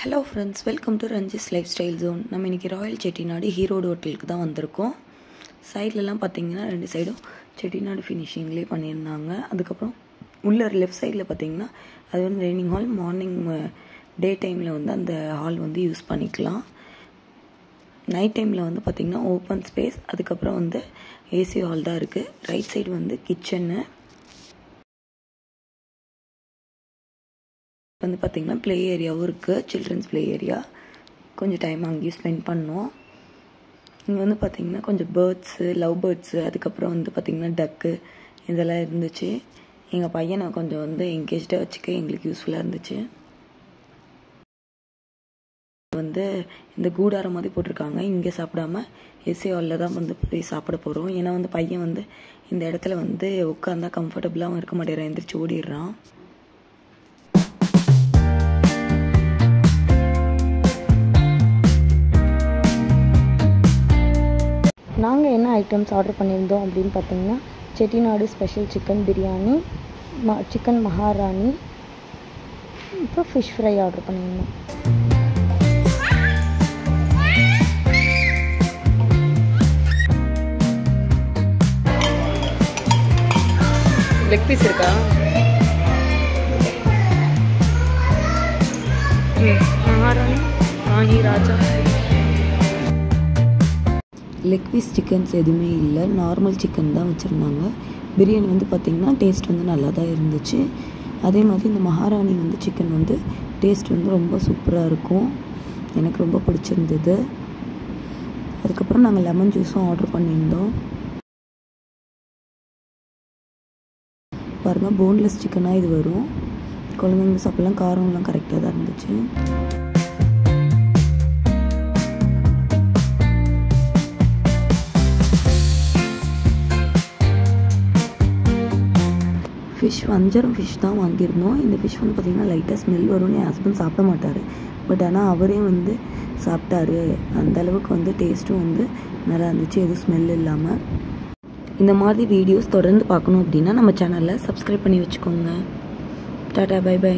Hello friends, welcome to ரஞ்சிஸ் lifestyle zone. நம்ம இன்றைக்கி ராயல் செட்டிநாடு ஈரோடு ஹோட்டலுக்கு தான் வந்திருக்கோம். சைட்லலாம் பார்த்திங்கன்னா 2 சைடும் செட்டிநாடு ஃபினிஷிங்லேயே பண்ணியிருந்தாங்க. அதுக்கப்புறம் உள்ள லெஃப்ட் சைடில் பார்த்திங்கன்னா அது வந்து டைனிங் ஹால். மார்னிங் டே டைமில் வந்து அந்த ஹால் வந்து யூஸ் பண்ணிக்கலாம். நைட் டைமில் வந்து பார்த்திங்கன்னா ஓப்பன் ஸ்பேஸ், அதுக்கப்புறம் வந்து ஏசி ஹால் தான் இருக்குது. ரைட் சைடு வந்து கிச்சனு வந்து பார்த்திங்கன்னா ப்ளே ஏரியாவும் இருக்குது. Children's play area. கொஞ்சம் டைம் அங்கேயும் ஸ்பெண்ட் பண்ணோம். இங்கே வந்து பார்த்திங்கன்னா கொஞ்சம் பேர்ட்ஸு, லவ் பேர்ட்ஸு, அதுக்கப்புறம் வந்து பார்த்திங்கன்னா டக்கு இதெல்லாம் இருந்துச்சு. எங்கள் பையனை கொஞ்சம் வந்து என்கேஜாக வச்சுக்க எங்களுக்கு யூஸ்ஃபுல்லாக இருந்துச்சு. வந்து இந்த கூடாரம் மாதிரி போட்டிருக்காங்க. இங்கே சாப்பிடாம ஏசி ஹாலில் தான் வந்து போய் சாப்பிட போகிறோம். ஏன்னா வந்து பையன் வந்து இந்த இடத்துல வந்து உட்காந்தா கம்ஃபர்டபுளாகவும் இருக்க மாட்டேறான், எந்திரிச்சு ஓடிடுறான். நாங்கள் என்ன ஐட்டம்ஸ் ஆர்டர் பண்ணியிருந்தோம் அப்படின்னு பார்த்தீங்கன்னா, Chettinad special chicken biryani, chicken மகாராணி, அப்புறம் ஃபிஷ் ஃப்ரை ஆர்டர் பண்ணியிருந்தோம். லெக் பீஸ் இருக்கா? மகாராணி, ராணி, ராஜா. லெக் பீஸ் சிக்கன்ஸ் எதுவுமே இல்லை, நார்மல் சிக்கன் தான் வச்சுருந்தாங்க. பிரியாணி வந்து பார்த்திங்கன்னா டேஸ்ட் வந்து நல்லா தான் இருந்துச்சு. அதே மாதிரி இந்த மகாராணி வந்து சிக்கன் வந்து டேஸ்ட் வந்து ரொம்ப சூப்பராக இருக்கும். எனக்கு ரொம்ப பிடிச்சிருந்தது. அதுக்கப்புறம் நாங்கள் லெமன் ஜூஸும் ஆர்டர் பண்ணியிருந்தோம். பாருங்கள், போன்லெஸ் சிக்கனாக இது வரும். குழந்தைங்க சாப்பிட்லாம், காரம்லாம் கரெக்டாக தான் இருந்துச்சு. ஃபிஷ் வஞ்சரம் ஃபிஷ் தான் வாங்கியிருந்தோம். இந்த ஃபிஷ் வந்து பார்த்திங்கன்னா லைட்டாக ஸ்மெல் வரும்னு என் ஹஸ்பண்ட் சாப்பிட மாட்டார். பட் ஆனால் அவரே வந்து சாப்பிட்டாரு. அந்தளவுக்கு வந்து டேஸ்ட்டும் வந்து நல்லா இருந்துச்சு, எதுவும் ஸ்மெல் இல்லாமல். இந்த மாதிரி வீடியோஸ் தொடர்ந்து பார்க்கணும் அப்படின்னா நம்ம சேனலில் சப்ஸ்கிரைப் பண்ணி வச்சுக்கோங்க. Tata, bye by.